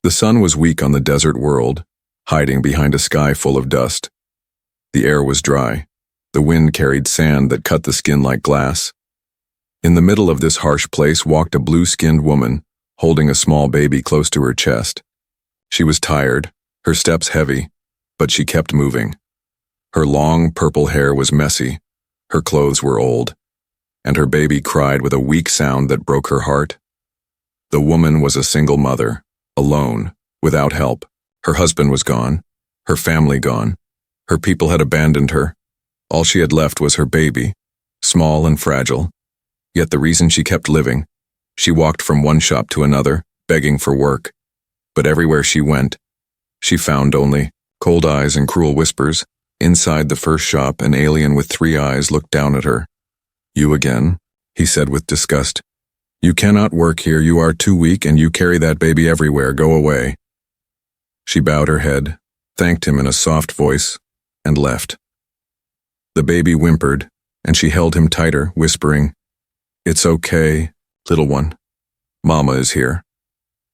The sun was weak on the desert world, hiding behind a sky full of dust. The air was dry. The wind carried sand that cut the skin like glass. In the middle of this harsh place walked a blue-skinned woman, holding a small baby close to her chest. She was tired, her steps heavy, but she kept moving. Her long, purple hair was messy, her clothes were old, and her baby cried with a weak sound that broke her heart. The woman was a single mother, alone, without help. Her husband was gone, her family gone. Her people had abandoned her. All she had left was her baby, small and fragile. Yet the reason she kept living, she walked from one shop to another, begging for work. But everywhere she went, she found only cold eyes and cruel whispers. Inside the first shop, an alien with 3 eyes looked down at her. "You again?" he said with disgust. "You cannot work here, you are too weak, and you carry that baby everywhere, go away." She bowed her head, thanked him in a soft voice, and left. The baby whimpered, and she held him tighter, whispering, "It's okay, little one. Mama is here."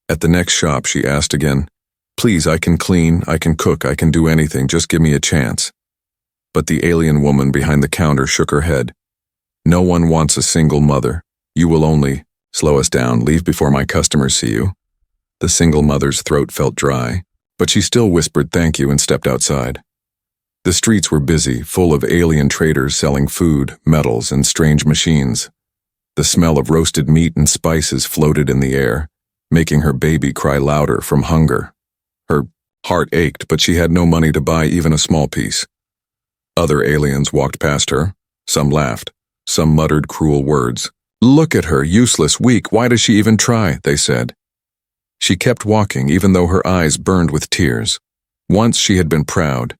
At the next shop, she asked again, "Please, I can clean, I can cook, I can do anything, just give me a chance." But the alien woman behind the counter shook her head. "No one wants a single mother. You will only slow us down, leave before my customers see you." The single mother's throat felt dry, but she still whispered thank you and stepped outside. The streets were busy, full of alien traders selling food, metals, and strange machines. The smell of roasted meat and spices floated in the air, making her baby cry louder from hunger. Her heart ached, but she had no money to buy even a small piece. Other aliens walked past her. Some laughed. Some muttered cruel words. "Look at her, useless, weak, why does she even try?" they said. She kept walking, even though her eyes burned with tears. Once she had been proud.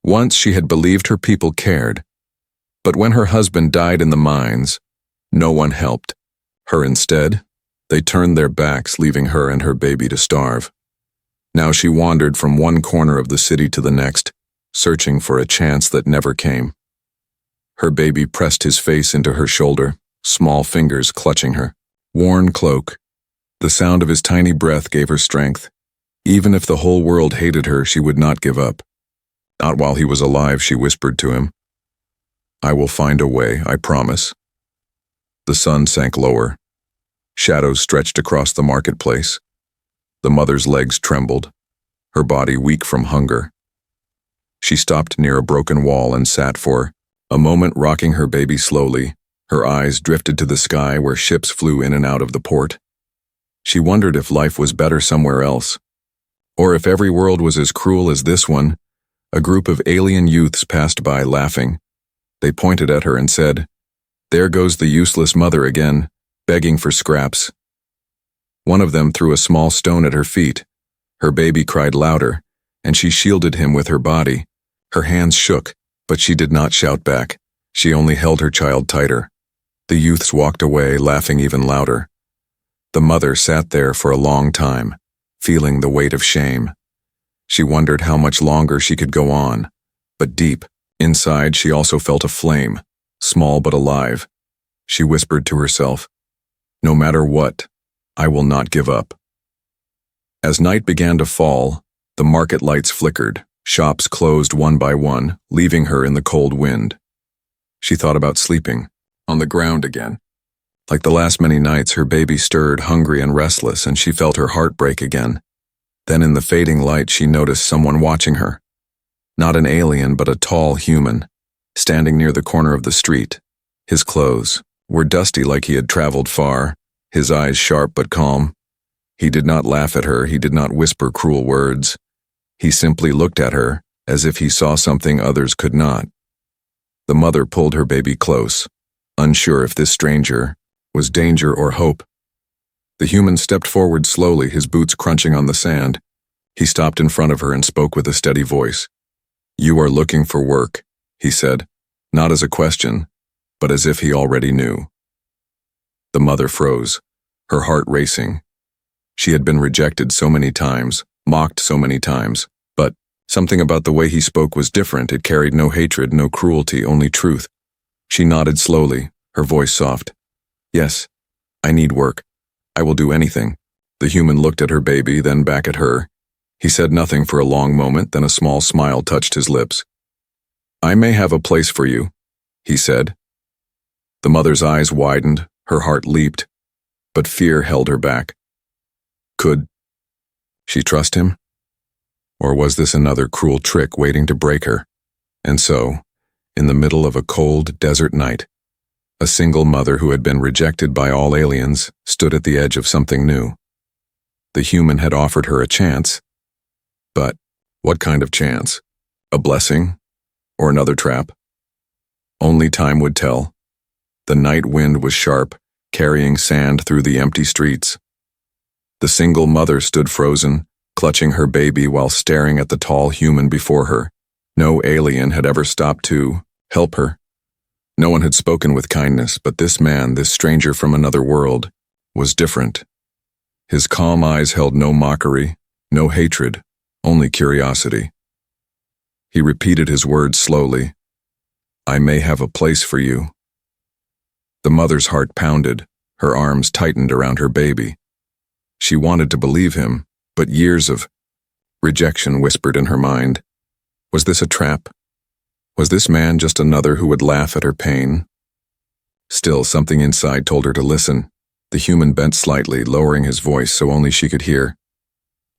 Once she had believed her people cared. But when her husband died in the mines, no one helped her. Instead, they turned their backs, leaving her and her baby to starve. Now she wandered from one corner of the city to the next, searching for a chance that never came. Her baby pressed his face into her shoulder, small fingers clutching her. Worn cloak. The sound of his tiny breath gave her strength. Even if the whole world hated her, she would not give up. Not while he was alive, she whispered to him. "I will find a way, I promise." The sun sank lower. Shadows stretched across the marketplace. The mother's legs trembled, her body weak from hunger. She stopped near a broken wall and sat for a moment, rocking her baby slowly. Her eyes drifted to the sky where ships flew in and out of the port. She wondered if life was better somewhere else, or if every world was as cruel as this one. A group of alien youths passed by, laughing. They pointed at her and said, "There goes the useless mother again, begging for scraps." One of them threw a small stone at her feet. Her baby cried louder, and she shielded him with her body. Her hands shook, but she did not shout back. She only held her child tighter. The youths walked away, laughing even louder. The mother sat there for a long time, feeling the weight of shame. She wondered how much longer she could go on, but deep inside she also felt a flame, small but alive. She whispered to herself, "No matter what, I will not give up." As night began to fall, the market lights flickered, shops closed one by one, leaving her in the cold wind. She thought about sleeping, on the ground again. Like the last many nights, her baby stirred, hungry and restless, and she felt her heart break again. Then in the fading light, she noticed someone watching her. Not an alien, but a tall human, standing near the corner of the street. His clothes were dusty like he had traveled far, his eyes sharp but calm. He did not laugh at her, he did not whisper cruel words. He simply looked at her, as if he saw something others could not. The mother pulled her baby close, unsure if this stranger was danger or hope. The human stepped forward slowly, his boots crunching on the sand. He stopped in front of her and spoke with a steady voice. "You are looking for work," he said, not as a question, but as if he already knew. The mother froze, her heart racing. She had been rejected so many times, mocked so many times, but something about the way he spoke was different. It carried no hatred, no cruelty, only truth. She nodded slowly, her voice soft. "Yes, I need work. I will do anything." The human looked at her baby, then back at her. He said nothing for a long moment, then a small smile touched his lips. "I may have a place for you," he said. The mother's eyes widened, her heart leaped, but fear held her back. Could she trust him? Or was this another cruel trick waiting to break her? And so, in the middle of a cold desert night, a single mother who had been rejected by all aliens stood at the edge of something new. The human had offered her a chance, but what kind of chance? A blessing? Or another trap? Only time would tell. The night wind was sharp, carrying sand through the empty streets. The single mother stood frozen, clutching her baby while staring at the tall human before her. No alien had ever stopped to help her. No one had spoken with kindness, but this man, this stranger from another world, was different. His calm eyes held no mockery, no hatred, only curiosity. He repeated his words slowly. "I may have a place for you." The mother's heart pounded, her arms tightened around her baby. She wanted to believe him, but years of rejection whispered in her mind. Was this a trap? Was this man just another who would laugh at her pain? Still, something inside told her to listen. The human bent slightly, lowering his voice so only she could hear.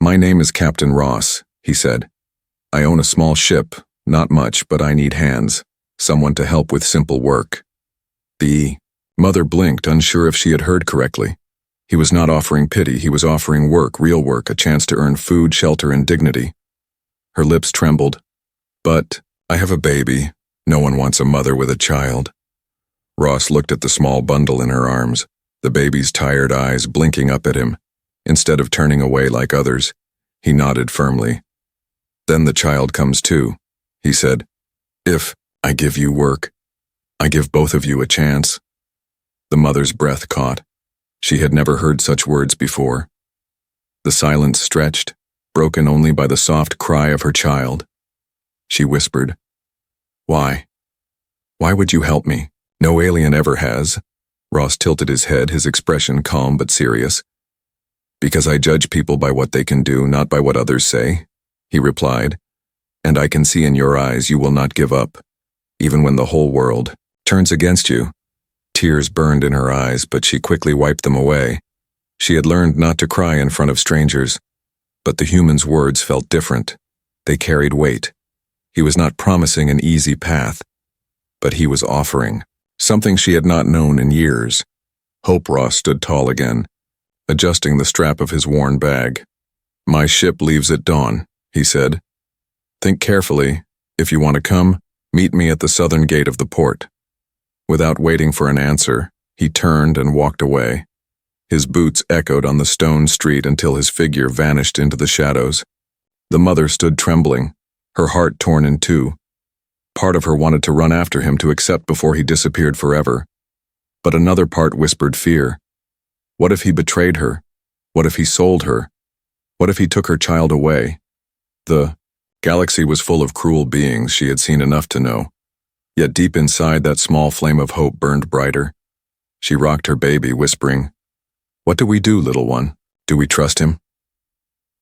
"My name is Captain Ross," he said. "I own a small ship, not much, but I need hands, someone to help with simple work." The mother blinked, unsure if she had heard correctly. He was not offering pity, he was offering work, real work, a chance to earn food, shelter, and dignity. Her lips trembled. "But I have a baby. No one wants a mother with a child." Ross looked at the small bundle in her arms, the baby's tired eyes blinking up at him. Instead of turning away like others, he nodded firmly. "Then the child comes too," he said. "If I give you work, I give both of you a chance." The mother's breath caught. She had never heard such words before. The silence stretched, broken only by the soft cry of her child. She whispered, "Why? Why would you help me? No alien ever has." Ross tilted his head, his expression calm but serious. "Because I judge people by what they can do, not by what others say," he replied. "And I can see in your eyes you will not give up, even when the whole world turns against you." Tears burned in her eyes, but she quickly wiped them away. She had learned not to cry in front of strangers, but the human's words felt different. They carried weight. He was not promising an easy path, but he was offering something she had not known in years. Hope Ross stood tall again, adjusting the strap of his worn bag. "My ship leaves at dawn," he said. "Think carefully. If you want to come, meet me at the southern gate of the port." Without waiting for an answer, he turned and walked away. His boots echoed on the stone street until his figure vanished into the shadows. The mother stood trembling, her heart torn in two. Part of her wanted to run after him to accept before he disappeared forever. But another part whispered fear. What if he betrayed her? What if he sold her? What if he took her child away? The galaxy was full of cruel beings, she had seen enough to know. Yet deep inside, that small flame of hope burned brighter. She rocked her baby, whispering, "What do we do, little one? Do we trust him?"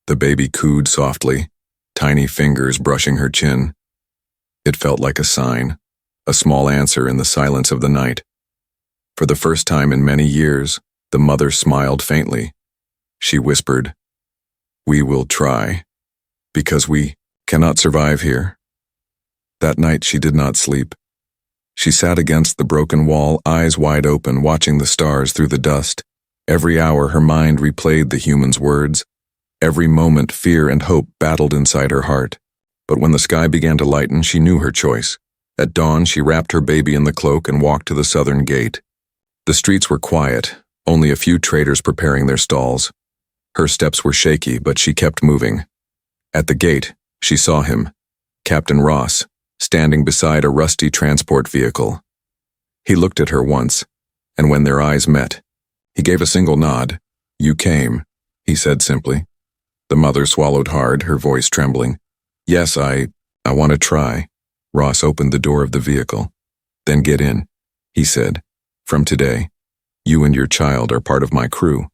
The baby cooed softly, tiny fingers brushing her chin. It felt like a sign, a small answer in the silence of the night. For the first time in many years, the mother smiled faintly. She whispered, "We will try, because we cannot survive here." That night she did not sleep. She sat against the broken wall, eyes wide open, watching the stars through the dust. Every hour her mind replayed the human's words. Every moment fear and hope battled inside her heart. But when the sky began to lighten, she knew her choice. At dawn, she wrapped her baby in the cloak and walked to the southern gate. The streets were quiet, only a few traders preparing their stalls. Her steps were shaky, but she kept moving. At the gate, she saw him, Captain Ross, standing beside a rusty transport vehicle. He looked at her once, and when their eyes met, he gave a single nod. "You came," he said simply. The mother swallowed hard, her voice trembling. "Yes, I want to try." Ross opened the door of the vehicle. "Then get in," he said. "From today, you and your child are part of my crew."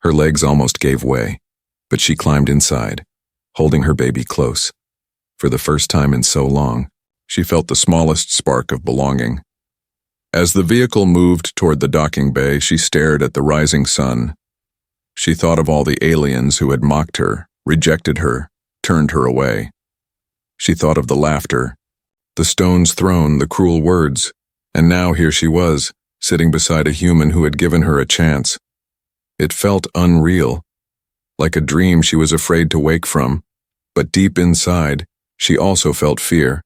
Her legs almost gave way, but she climbed inside, holding her baby close. For the first time in so long, she felt the smallest spark of belonging. As the vehicle moved toward the docking bay, she stared at the rising sun. She thought of all the aliens who had mocked her, rejected her, turned her away. She thought of the laughter, the stones thrown, the cruel words, and now here she was, sitting beside a human who had given her a chance. It felt unreal, like a dream she was afraid to wake from, but deep inside, she also felt fear,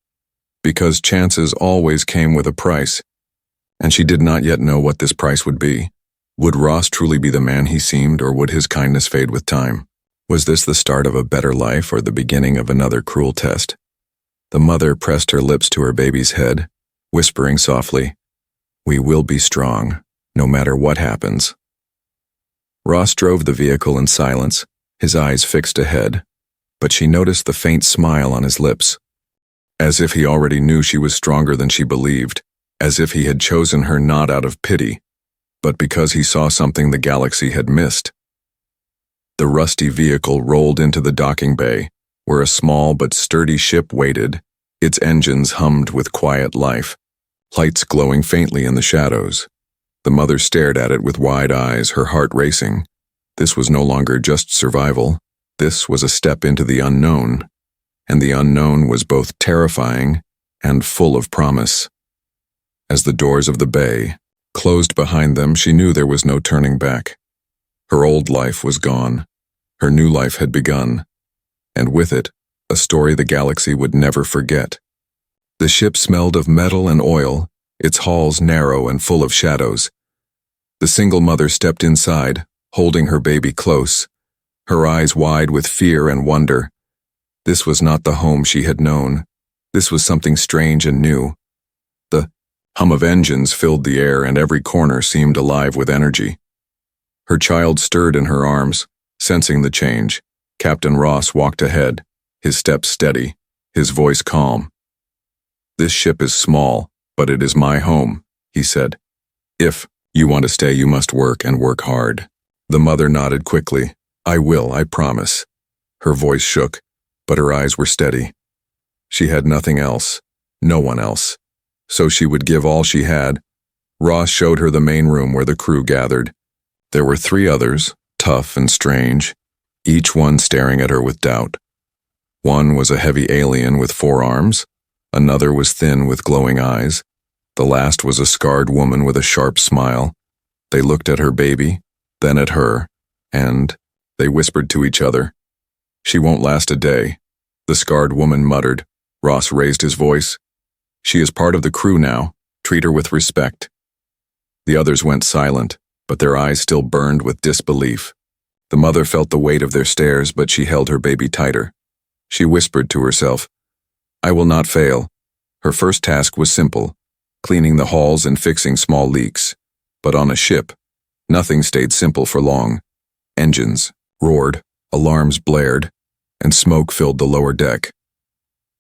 because chances always came with a price, and she did not yet know what this price would be. Would Ross truly be the man he seemed, or would his kindness fade with time? Was this the start of a better life or the beginning of another cruel test? The mother pressed her lips to her baby's head, whispering softly, "We will be strong, no matter what happens." Ross drove the vehicle in silence, his eyes fixed ahead, but she noticed the faint smile on his lips, as if he already knew she was stronger than she believed, as if he had chosen her not out of pity, but because he saw something the galaxy had missed. The rusty vehicle rolled into the docking bay, where a small but sturdy ship waited, its engines hummed with quiet life, lights glowing faintly in the shadows. The mother stared at it with wide eyes, her heart racing. This was no longer just survival. This was a step into the unknown, and the unknown was both terrifying and full of promise. As the doors of the bay closed behind them, she knew there was no turning back. Her old life was gone. Her new life had begun, and with it, a story the galaxy would never forget. The ship smelled of metal and oil, its halls narrow and full of shadows. The single mother stepped inside, holding her baby close, her eyes wide with fear and wonder. This was not the home she had known. This was something strange and new. The hum of engines filled the air, and every corner seemed alive with energy. Her child stirred in her arms, sensing the change. Captain Ross walked ahead, his steps steady, his voice calm. "This ship is small, but it is my home," he said. "If you want to stay, you must work, and work hard." The mother nodded quickly. "I will, I promise." Her voice shook, but her eyes were steady. She had nothing else, no one else, so she would give all she had. Ross showed her the main room where the crew gathered. There were 3 others, tough and strange, each one staring at her with doubt. One was a heavy alien with 4 arms, another was thin with glowing eyes, the last was a scarred woman with a sharp smile. They looked at her baby, then at her, and they whispered to each other. "She won't last a day," the scarred woman muttered. Ross raised his voice. "She is part of the crew now. Treat her with respect." The others went silent, but their eyes still burned with disbelief. The mother felt the weight of their stares, but she held her baby tighter. She whispered to herself, "I will not fail." Her first task was simple, cleaning the halls and fixing small leaks. But on a ship, nothing stayed simple for long. Engines roared, alarms blared, and smoke filled the lower deck.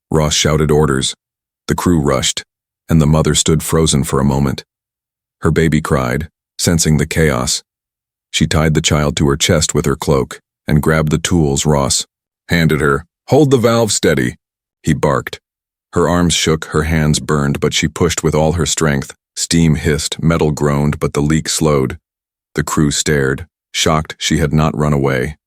Ross shouted orders. The crew rushed, and the mother stood frozen for a moment. Her baby cried, sensing the chaos. She tied the child to her chest with her cloak and grabbed the tools Ross handed her. "Hold the valve steady," he barked. Her arms shook, her hands burned, but she pushed with all her strength. Steam hissed, metal groaned, but the leak slowed. The crew stared, shocked she had not run away.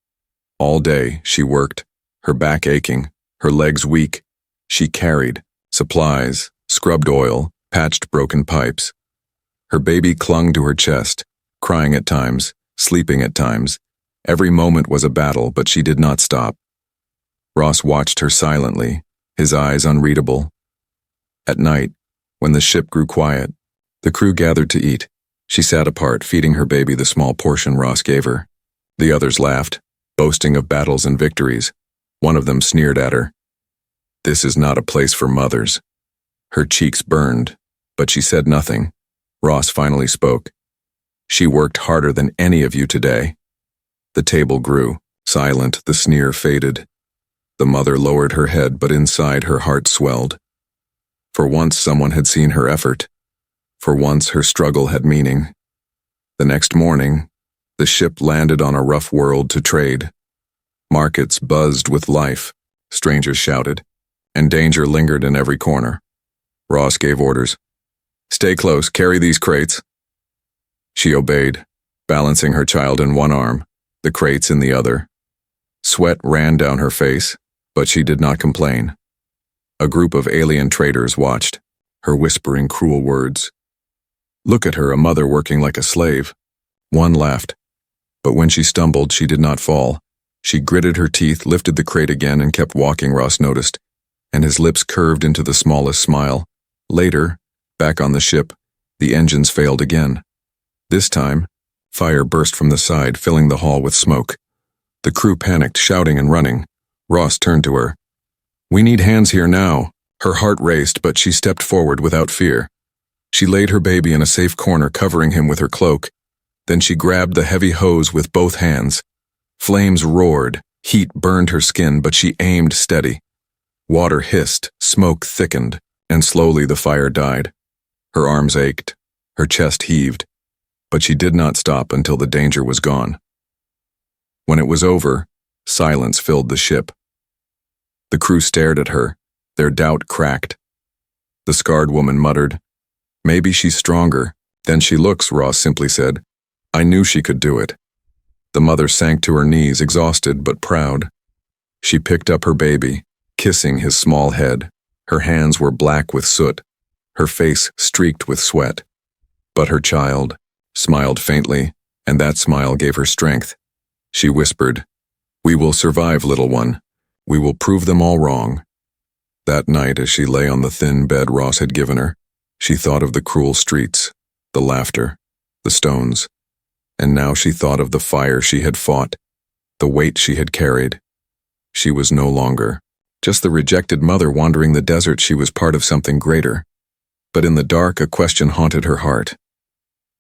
All day she worked, her back aching, her legs weak. She carried supplies, scrubbed oil, patched broken pipes. Her baby clung to her chest, crying at times, sleeping at times. Every moment was a battle, but she did not stop. Ross watched her silently, his eyes unreadable. At night, when the ship grew quiet, the crew gathered to eat. She sat apart, feeding her baby the small portion Ross gave her. The others laughed, boasting of battles and victories. One of them sneered at her. "This is not a place for mothers." Her cheeks burned, but she said nothing. Ross finally spoke. "She worked harder than any of you today." The table grew, silent, the sneer faded. The mother lowered her head, but inside her heart swelled. For once someone had seen her effort. For once her struggle had meaning. The next morning, The ship landed on a rough world to trade. Markets buzzed with life, strangers shouted, and danger lingered in every corner. Ross gave orders. "Stay close, carry these crates." She obeyed, balancing her child in one arm, the crates in the other. Sweat ran down her face, but she did not complain. A group of alien traders watched, her whispering cruel words. "Look at her, a mother working like a slave." One laughed. But when she stumbled, she did not fall. She gritted her teeth, lifted the crate again, and kept walking, Ross noticed, and his lips curved into the smallest smile. Later, back on the ship, the engines failed again. This time, fire burst from the side, filling the hall with smoke. The crew panicked, shouting and running. Ross turned to her. "We need hands here now." Her heart raced, but she stepped forward without fear. She laid her baby in a safe corner, covering him with her cloak. Then she grabbed the heavy hose with both hands. Flames roared, heat burned her skin, but she aimed steady. Water hissed, smoke thickened, and slowly the fire died. Her arms ached, her chest heaved, but she did not stop until the danger was gone. When it was over, silence filled the ship. The crew stared at her, their doubt cracked. The scarred woman muttered, "Maybe she's stronger than she looks," Ross simply said. "I knew she could do it." The mother sank to her knees, exhausted but proud. She picked up her baby, kissing his small head. Her hands were black with soot, her face streaked with sweat. But her child smiled faintly, and that smile gave her strength. She whispered, "We will survive, little one. We will prove them all wrong." That night, as she lay on the thin bed Ross had given her, she thought of the cruel streets, the laughter, the stones. And now she thought of the fire she had fought, the weight she had carried. She was no longer just the rejected mother wandering the desert. She was part of something greater. But in the dark, a question haunted her heart.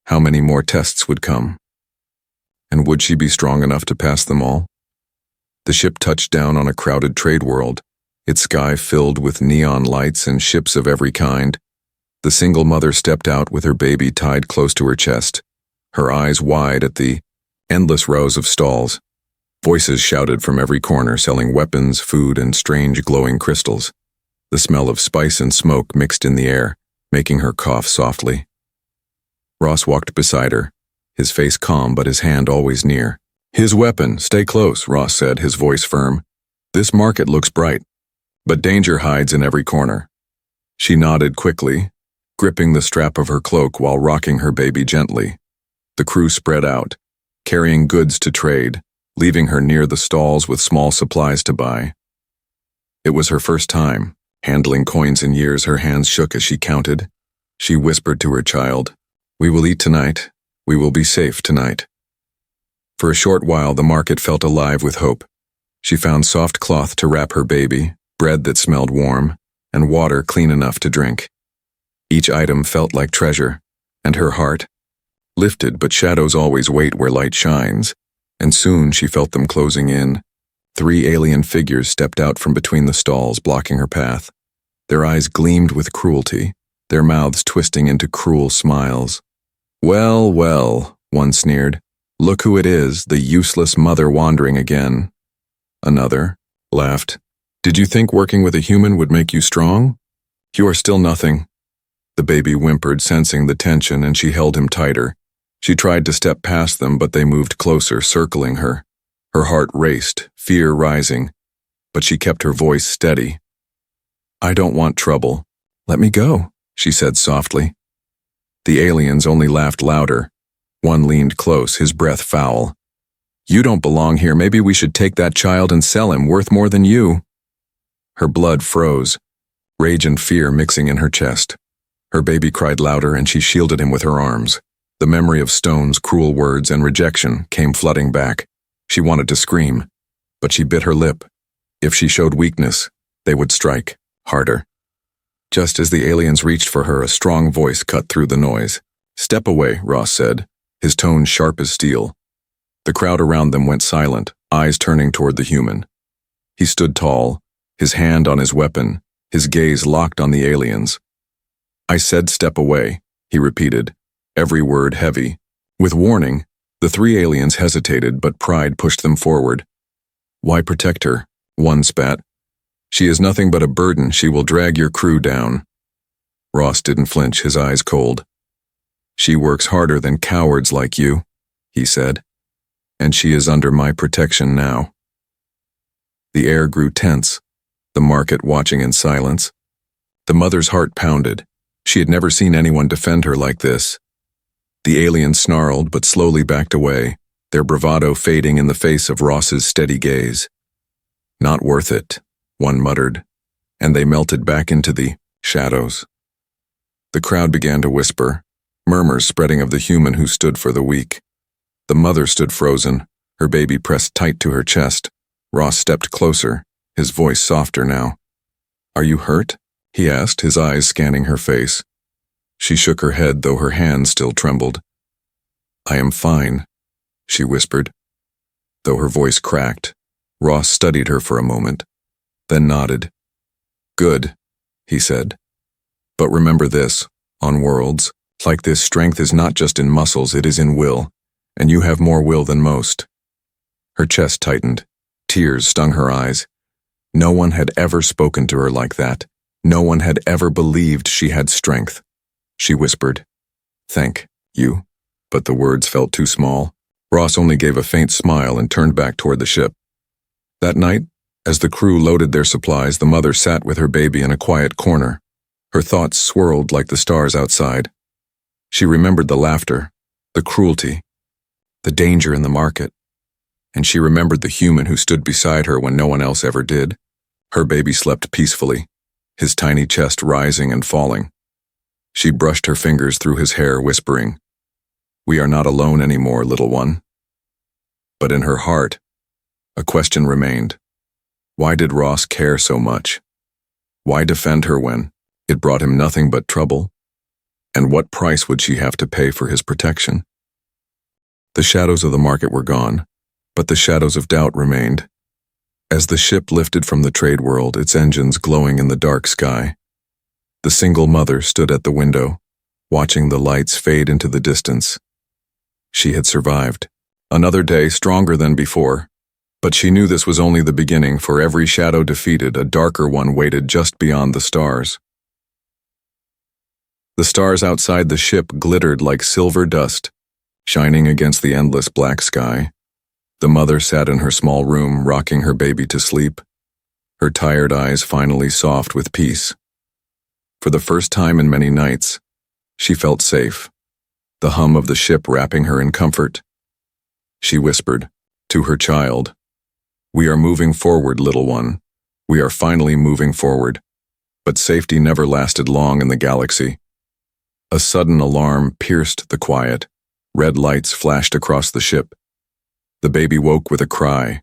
How many more tests would come? And would she be strong enough to pass them all? The ship touched down on a crowded trade world, its sky filled with neon lights and ships of every kind. The single mother stepped out with her baby tied close to her chest, her eyes wide at the endless rows of stalls. Voices shouted from every corner, selling weapons, food, and strange glowing crystals. The smell of spice and smoke mixed in the air, making her cough softly. Ross walked beside her, his face calm but his hand always near. "His weapon, stay close," Ross said, his voice firm. "This market looks bright, but danger hides in every corner." She nodded quickly, gripping the strap of her cloak while rocking her baby gently. The crew spread out, carrying goods to trade, leaving her near the stalls with small supplies to buy. It was her first time, handling coins in years. Her hands shook as she counted. She whispered to her child, "We will eat tonight. We will be safe tonight." For a short while, the market felt alive with hope. She found soft cloth to wrap her baby, bread that smelled warm, and water clean enough to drink. Each item felt like treasure, and her heart lifted, but shadows always wait where light shines, and soon she felt them closing in. 3 alien figures stepped out from between the stalls, blocking her path. Their eyes gleamed with cruelty, their mouths twisting into cruel smiles. "Well, well," one sneered. "Look who it is, the useless mother wandering again." Another laughed. "Did you think working with a human would make you strong? You are still nothing." The baby whimpered, sensing the tension, and she held him tighter. She tried to step past them, but they moved closer, circling her. Her heart raced, fear rising, but she kept her voice steady. "I don't want trouble. Let me go," she said softly. The aliens only laughed louder. One leaned close, his breath foul. "You don't belong here. Maybe we should take that child and sell him, worth more than you." Her blood froze, rage and fear mixing in her chest. Her baby cried louder, and she shielded him with her arms. The memory of Stone's cruel words and rejection came flooding back. She wanted to scream, but she bit her lip. If she showed weakness, they would strike harder. Just as the aliens reached for her, a strong voice cut through the noise. "Step away," Ross said, his tone sharp as steel. The crowd around them went silent, eyes turning toward the human. He stood tall, his hand on his weapon, his gaze locked on the aliens. "I said step away," he repeated, every word heavy. With warning, The three aliens hesitated, but pride pushed them forward. Why protect her? One spat. She is nothing but a burden. She will drag your crew down. Ross didn't flinch, his eyes cold. She works harder than cowards like you, he said, and she is under my protection now. The air grew tense, the market watching in silence. The mother's heart pounded. She had never seen anyone defend her like this. The aliens snarled but slowly backed away, their bravado fading in the face of Ross's steady gaze. Not worth it, one muttered, and they melted back into the shadows. The crowd began to whisper, murmurs spreading of the human who stood for the weak. The mother stood frozen, her baby pressed tight to her chest. Ross stepped closer, his voice softer now. Are you hurt? He asked, his eyes scanning her face. She shook her head, though her hand still trembled. I am fine, she whispered. Though her voice cracked, Ross studied her for a moment, then nodded. Good, he said. But remember this, on worlds, like this, strength is not just in muscles, it is in will, and you have more will than most. Her chest tightened. Tears stung her eyes. No one had ever spoken to her like that. No one had ever believed she had strength. She whispered, Thank you, but the words felt too small. Ross only gave a faint smile and turned back toward the ship. That night, as the crew loaded their supplies, the mother sat with her baby in a quiet corner. Her thoughts swirled like the stars outside. She remembered the laughter, the cruelty, the danger in the market, and she remembered the human who stood beside her when no one else ever did. Her baby slept peacefully, his tiny chest rising and falling. She brushed her fingers through his hair, whispering, We are not alone anymore, little one. But in her heart, a question remained. Why did Ross care so much? Why defend her when it brought him nothing but trouble? And what price would she have to pay for his protection? The shadows of the market were gone, but the shadows of doubt remained. As the ship lifted from the trade world, its engines glowing in the dark sky, the single mother stood at the window, watching the lights fade into the distance. She had survived. Another day stronger than before. But she knew this was only the beginning. For every shadow defeated, a darker one waited just beyond the stars. The stars outside the ship glittered like silver dust, shining against the endless black sky. The mother sat in her small room, rocking her baby to sleep, her tired eyes finally soft with peace. For the first time in many nights, she felt safe, the hum of the ship wrapping her in comfort. She whispered to her child, We are moving forward, little one. We are finally moving forward. But safety never lasted long in the galaxy. A sudden alarm pierced the quiet. Red lights flashed across the ship. The baby woke with a cry,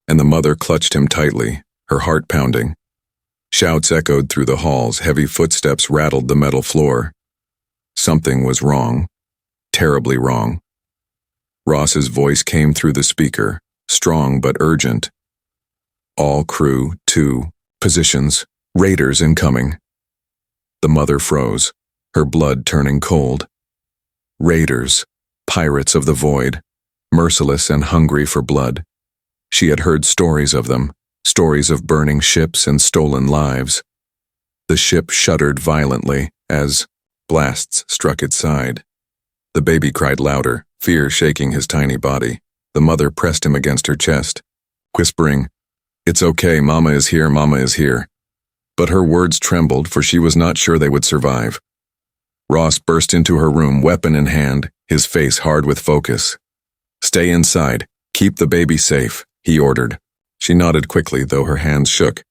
and the mother clutched him tightly, her heart pounding. Shouts echoed through the halls, heavy footsteps rattled the metal floor. Something was wrong, terribly wrong. Ross's voice came through the speaker, strong but urgent. All crew, 2 positions, raiders incoming. The mother froze, her blood turning cold. Raiders, pirates of the void, merciless and hungry for blood. She had heard stories of them, stories of burning ships and stolen lives. The ship shuddered violently as blasts struck its side. The baby cried louder, fear shaking his tiny body. The mother pressed him against her chest, whispering, It's okay, Mama is here, Mama is here. But her words trembled, for she was not sure they would survive. Ross burst into her room, weapon in hand, his face hard with focus. Stay inside, keep the baby safe, he ordered. She nodded quickly, though her hands shook.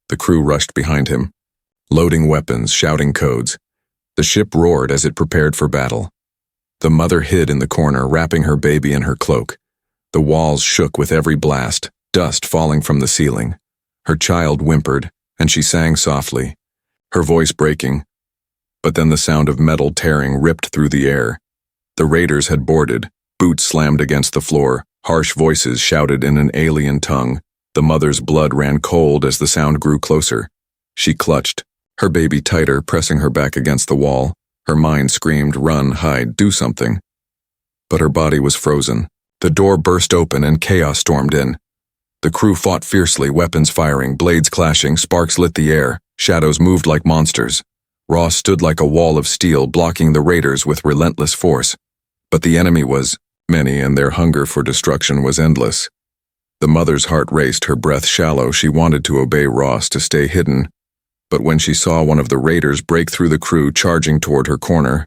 The crew rushed behind him, loading weapons, shouting codes. The ship roared as it prepared for battle. The mother hid in the corner, wrapping her baby in her cloak. The walls shook with every blast, dust falling from the ceiling. Her child whimpered, and she sang softly, her voice breaking. But then the sound of metal tearing ripped through the air. The raiders had boarded, boots slammed against the floor, harsh voices shouted in an alien tongue. The mother's blood ran cold as the sound grew closer. She clutched, her baby tighter, pressing her back against the wall. Her mind screamed, run, hide, do something. But her body was frozen, The door burst open and chaos stormed in. The crew fought fiercely, weapons firing, blades clashing, sparks lit the air, shadows moved like monsters. Ross stood like a wall of steel, blocking the raiders with relentless force. But the enemy was many, and their hunger for destruction was endless. The mother's heart raced, her breath shallow. She wanted to obey Ross, to stay hidden. But when she saw one of the raiders break through the crew, charging toward her corner,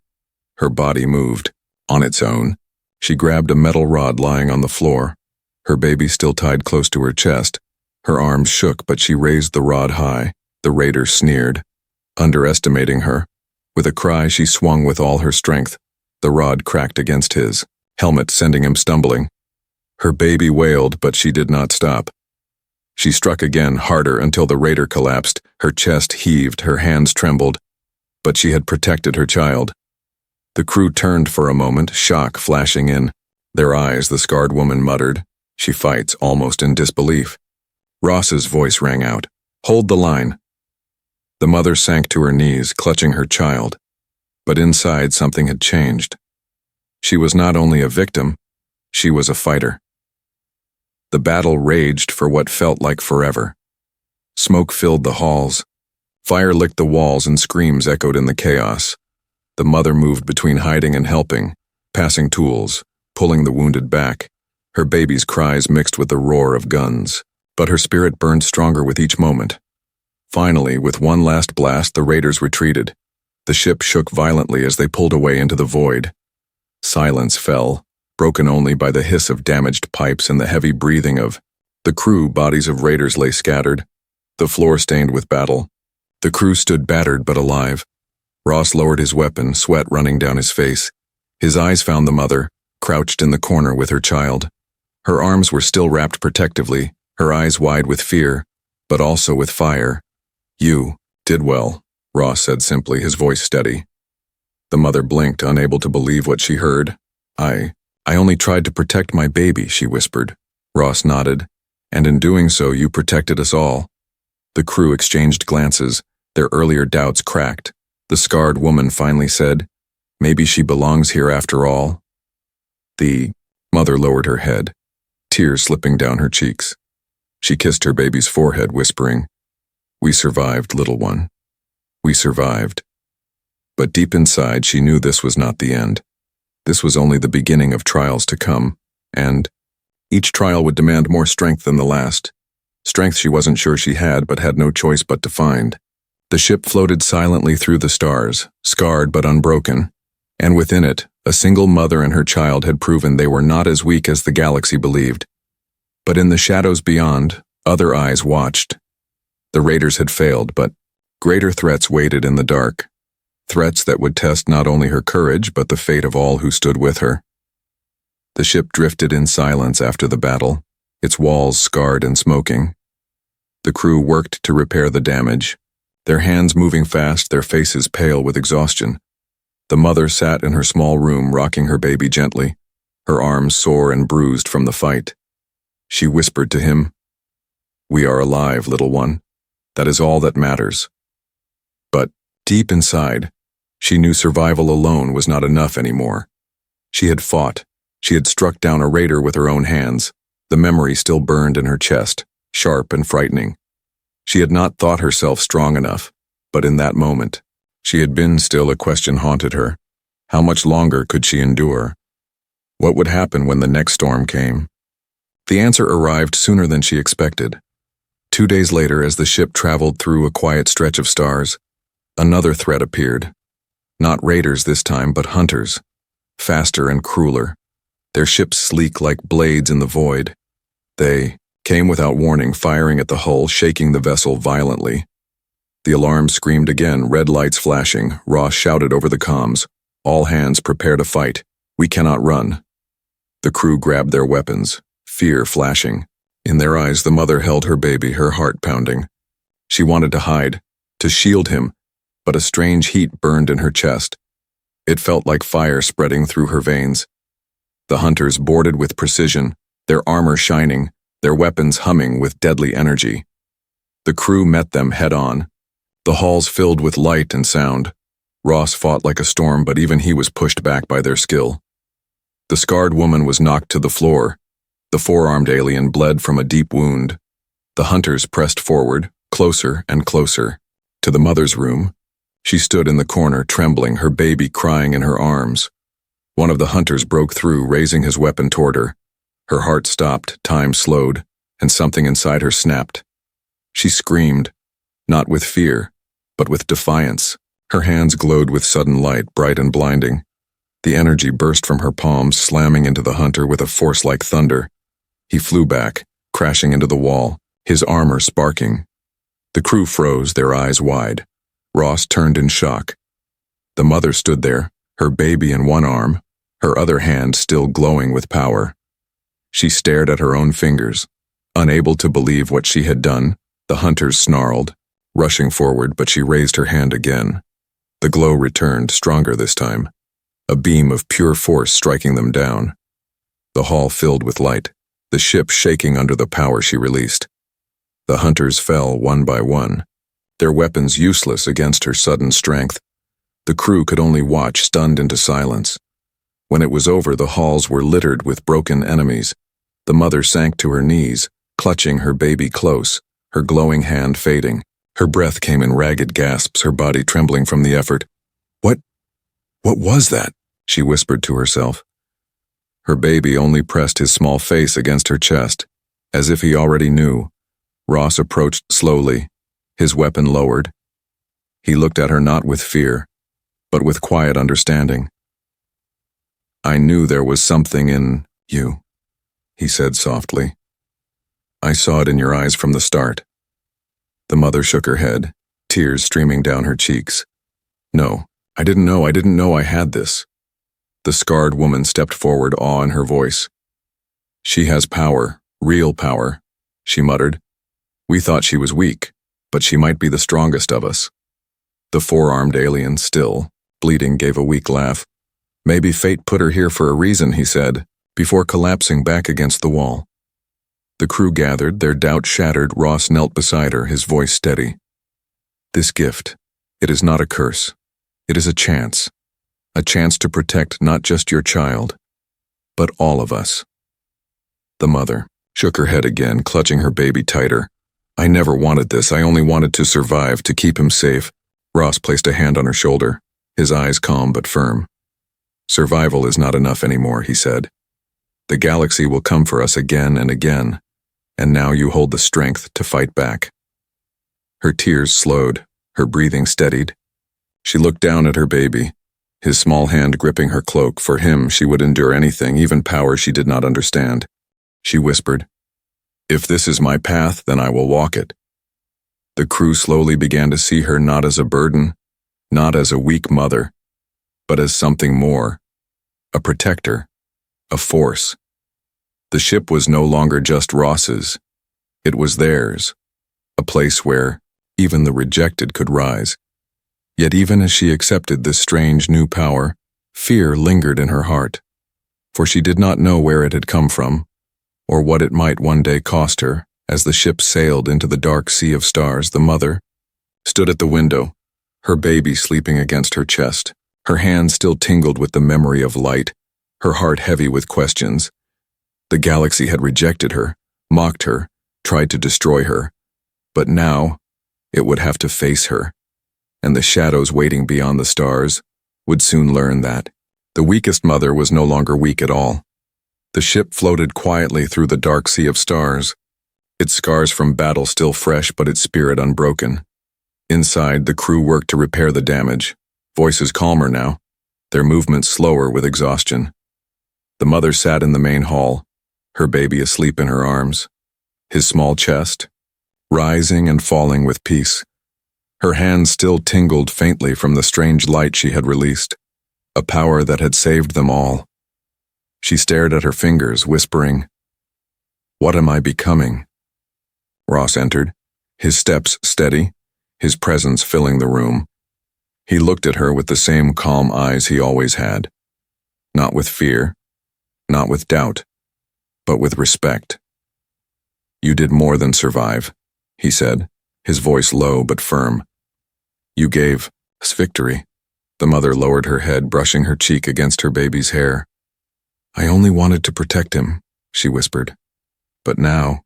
her body moved. On its own, she grabbed a metal rod lying on the floor, her baby still tied close to her chest. Her arms shook, but she raised the rod high. The raider sneered, underestimating her. With a cry, she swung with all her strength. The rod cracked against his helmet, sending him stumbling. Her baby wailed, but she did not stop. She struck again, harder, until the raider collapsed. Her chest heaved, her hands trembled. But she had protected her child. The crew turned for a moment, shock flashing in their eyes. The scarred woman muttered, "She fights," almost in disbelief. Ross's voice rang out, "Hold the line." The mother sank to her knees, clutching her child. But inside, something had changed. She was not only a victim, she was a fighter. The battle raged for what felt like forever. Smoke filled the halls. Fire licked the walls and screams echoed in the chaos. The mother moved between hiding and helping, passing tools, pulling the wounded back. Her baby's cries mixed with the roar of guns. But her spirit burned stronger with each moment. Finally, with one last blast, the raiders retreated. The ship shook violently as they pulled away into the void. Silence fell, broken only by the hiss of damaged pipes and the heavy breathing of the crew. Bodies of raiders lay scattered, the floor stained with battle. The crew stood battered but alive. Ross lowered his weapon, sweat running down his face. His eyes found the mother, crouched in the corner with her child. Her arms were still wrapped protectively, her eyes wide with fear, but also with fire. "You did well," Ross said simply, his voice steady. The mother blinked, unable to believe what she heard. I only tried to protect my baby," she whispered. Ross nodded. "And in doing so, you protected us all." The crew exchanged glances, their earlier doubts cracked. The scarred woman finally said, "Maybe she belongs here after all." The mother lowered her head, tears slipping down her cheeks. She kissed her baby's forehead, whispering, "We survived, little one. We survived." But deep inside, she knew this was not the end. This was only the beginning of trials to come, and each trial would demand more strength than the last. Strength she wasn't sure she had, but had no choice but to find. The ship floated silently through the stars, scarred but unbroken, and within it, a single mother and her child had proven they were not as weak as the galaxy believed. But in the shadows beyond, other eyes watched. The raiders had failed, but greater threats waited in the dark. Threats that would test not only her courage, but the fate of all who stood with her. The ship drifted in silence after the battle, its walls scarred and smoking. The crew worked to repair the damage, their hands moving fast, their faces pale with exhaustion. The mother sat in her small room, rocking her baby gently, her arms sore and bruised from the fight. She whispered to him, "We are alive, little one. That is all that matters." But deep inside, she knew survival alone was not enough anymore. She had fought. She had struck down a raider with her own hands. The memory still burned in her chest, sharp and frightening. She had not thought herself strong enough, but in that moment, she had been still. A question haunted her. How much longer could she endure? What would happen when the next storm came? The answer arrived sooner than she expected. 2 days later, as the ship traveled through a quiet stretch of stars, another threat appeared. Not raiders this time, but hunters, faster and crueler, their ships sleek like blades in the void. They came without warning, firing at the hull, shaking the vessel violently. The alarm screamed again, red lights flashing. Ross shouted over the comms, "All hands prepare to fight. We cannot run." The crew grabbed their weapons, fear flashing. In their eyes, the mother held her baby, her heart pounding. She wanted to hide, to shield him, but a strange heat burned in her chest. It felt like fire spreading through her veins. The hunters boarded with precision, their armor shining, their weapons humming with deadly energy. The crew met them head-on, the halls filled with light and sound. Ross fought like a storm, but even he was pushed back by their skill. The scarred woman was knocked to the floor. The four-armed alien bled from a deep wound. The hunters pressed forward, closer and closer. To the mother's room. She stood in the corner, trembling, her baby crying in her arms. One of the hunters broke through, raising his weapon toward her. Her heart stopped, time slowed, and something inside her snapped. She screamed, not with fear, but with defiance. Her hands glowed with sudden light, bright and blinding. The energy burst from her palms, slamming into the hunter with a force like thunder. He flew back, crashing into the wall, his armor sparking. The crew froze, their eyes wide. Ross turned in shock. The mother stood there, her baby in one arm, her other hand still glowing with power. She stared at her own fingers. Unable to believe what she had done, the hunters snarled, rushing forward, but she raised her hand again. The glow returned, stronger this time, a beam of pure force striking them down. The hall filled with light, the ship shaking under the power she released. The hunters fell one by one, their weapons useless against her sudden strength. The crew could only watch, stunned into silence. When it was over, the halls were littered with broken enemies. The mother sank to her knees, clutching her baby close, her glowing hand fading. Her breath came in ragged gasps, her body trembling from the effort. What was that? She whispered to herself. Her baby only pressed his small face against her chest, as if he already knew. Ross approached slowly, his weapon lowered. He looked at her not with fear, but with quiet understanding. I knew there was something in you, he said softly. I saw it in your eyes from the start. The mother shook her head, tears streaming down her cheeks. No, I didn't know I had this. The scarred woman stepped forward, awe in her voice. She has power, real power, she muttered. We thought she was weak, but she might be the strongest of us. The four-armed alien, still, bleeding, gave a weak laugh. Maybe fate put her here for a reason, he said, before collapsing back against the wall. The crew gathered, their doubt shattered. Ross knelt beside her, his voice steady. This gift, it is not a curse. It is a chance to protect not just your child, but all of us. The mother shook her head again, clutching her baby tighter. I never wanted this. I only wanted to survive, to keep him safe. Ross placed a hand on her shoulder, his eyes calm but firm. Survival is not enough anymore, he said. The galaxy will come for us again and again, and now you hold the strength to fight back. Her tears slowed, her breathing steadied. She looked down at her baby, his small hand gripping her cloak. For him, she would endure anything, even power she did not understand. She whispered, If this is my path, then I will walk it. The crew slowly began to see her not as a burden, not as a weak mother, but as something more, a protector, a force. The ship was no longer just Ross's. It was theirs, a place where even the rejected could rise. Yet even as she accepted this strange new power, fear lingered in her heart, for she did not know where it had come from, or what it might one day cost her. As the ship sailed into the dark sea of stars, the mother stood at the window, her baby sleeping against her chest, her hand still tingled with the memory of light, her heart heavy with questions. The galaxy had rejected her, mocked her, tried to destroy her, but now it would have to face her, and the shadows waiting beyond the stars would soon learn that the weakest mother was no longer weak at all. The ship floated quietly through the dark sea of stars, its scars from battle still fresh but its spirit unbroken. Inside, the crew worked to repair the damage, voices calmer now, their movements slower with exhaustion. The mother sat in the main hall, her baby asleep in her arms, his small chest rising and falling with peace. Her hands still tingled faintly from the strange light she had released, a power that had saved them all. She stared at her fingers, whispering, What am I becoming? Ross entered, his steps steady, his presence filling the room. He looked at her with the same calm eyes he always had, not with fear, not with doubt, but with respect. You did more than survive, he said, his voice low but firm. You gave us victory. The mother lowered her head, brushing her cheek against her baby's hair. I only wanted to protect him, she whispered. But now,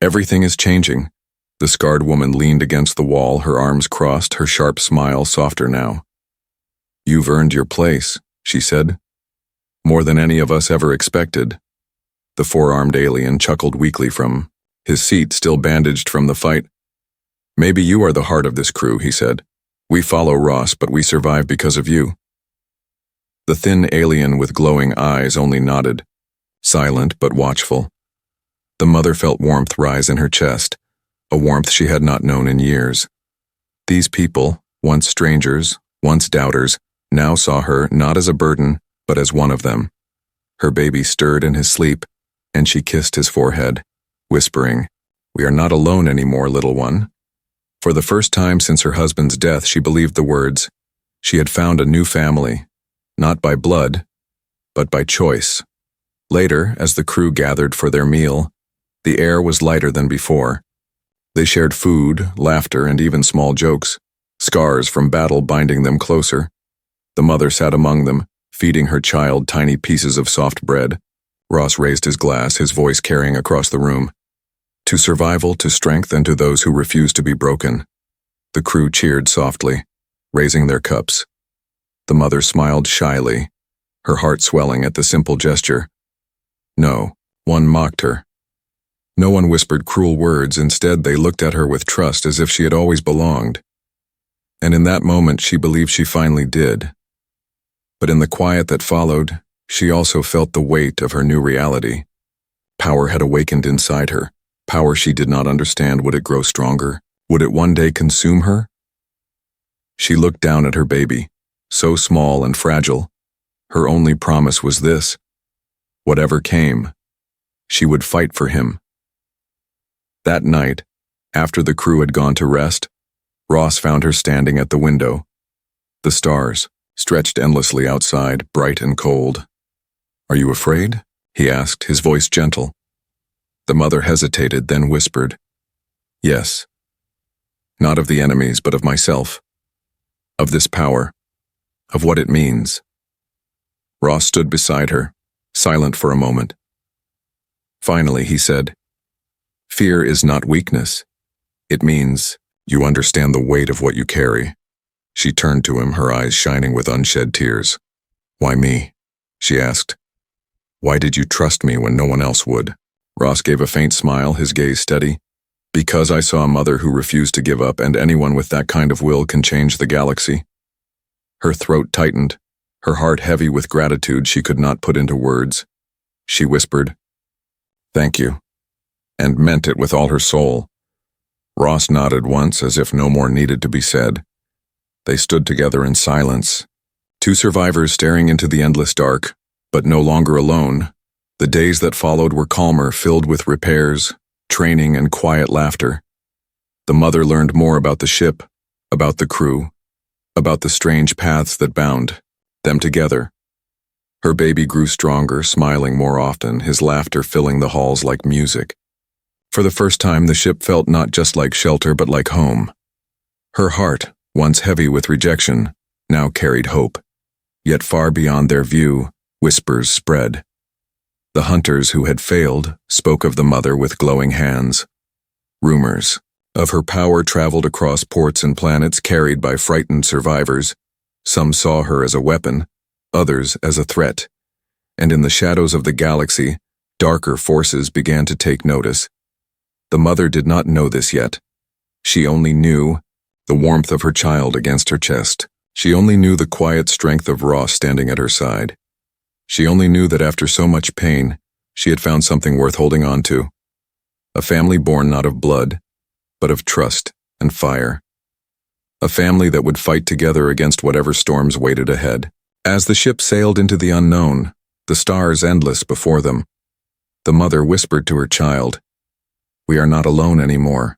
everything is changing. The scarred woman leaned against the wall, her arms crossed, her sharp smile softer now. You've earned your place, she said. More than any of us ever expected. The four-armed alien chuckled weakly from his seat, still bandaged from the fight. Maybe you are the heart of this crew, he said. We follow Ross, but we survive because of you. The thin alien with glowing eyes only nodded, silent but watchful. The mother felt warmth rise in her chest, a warmth she had not known in years. These people, once strangers, once doubters, now saw her not as a burden, but as one of them. Her baby stirred in his sleep, and she kissed his forehead, whispering, We are not alone anymore, little one. For the first time since her husband's death, she believed the words. She had found a new family, not by blood, but by choice. Later, as the crew gathered for their meal, the air was lighter than before. They shared food, laughter, and even small jokes, scars from battle binding them closer. The mother sat among them, feeding her child tiny pieces of soft bread. Ross raised his glass, his voice carrying across the room. To survival, to strength, and to those who refuse to be broken. The crew cheered softly, raising their cups. The mother smiled shyly, her heart swelling at the simple gesture. No one mocked her. No one whispered cruel words. Instead, they looked at her with trust, as if she had always belonged. And in that moment, she believed she finally did. But in the quiet that followed, she also felt the weight of her new reality. Power had awakened inside her. Power she did not understand. Would it grow stronger? Would it one day consume her? She looked down at her baby, so small and fragile. Her only promise was this. Whatever came, she would fight for him. That night, after the crew had gone to rest, Ross found her standing at the window. The stars stretched endlessly outside, bright and cold. Are you afraid? He asked, his voice gentle. The mother hesitated, then whispered, Yes. Not of the enemies, but of myself. Of this power. Of what it means. Ross stood beside her, silent for a moment. Finally, he said, Fear is not weakness. It means you understand the weight of what you carry. She turned to him, her eyes shining with unshed tears. Why me? She asked. Why did you trust me when no one else would? Ross gave a faint smile, his gaze steady. Because I saw a mother who refused to give up, and anyone with that kind of will can change the galaxy. Her throat tightened, her heart heavy with gratitude she could not put into words. She whispered, Thank you, and meant it with all her soul. Ross nodded once, as if no more needed to be said. They stood together in silence, two survivors staring into the endless dark, but no longer alone. The days that followed were calmer, filled with repairs, training, and quiet laughter. The mother learned more about the ship, about the crew, about the strange paths that bound them together. Her baby grew stronger, smiling more often, his laughter filling the halls like music. For the first time, the ship felt not just like shelter, but like home. Her heart, once heavy with rejection, now carried hope. Yet far beyond their view, whispers spread. The hunters who had failed spoke of the mother with glowing hands. Rumors of her power traveled across ports and planets carried by frightened survivors. Some saw her as a weapon, others as a threat. And in the shadows of the galaxy, darker forces began to take notice. The mother did not know this yet. She only knew the warmth of her child against her chest. She only knew the quiet strength of Ross standing at her side. She only knew that after so much pain, she had found something worth holding on to. A family born not of blood, but of trust and fire. A family that would fight together against whatever storms waited ahead. As the ship sailed into the unknown, the stars endless before them, the mother whispered to her child, We are not alone anymore.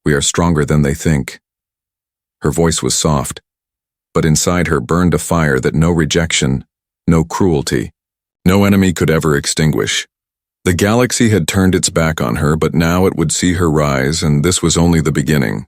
We are stronger than they think. Her voice was soft, but inside her burned a fire that no rejection, no cruelty, no enemy could ever extinguish. The galaxy had turned its back on her, but now it would see her rise, and this was only the beginning.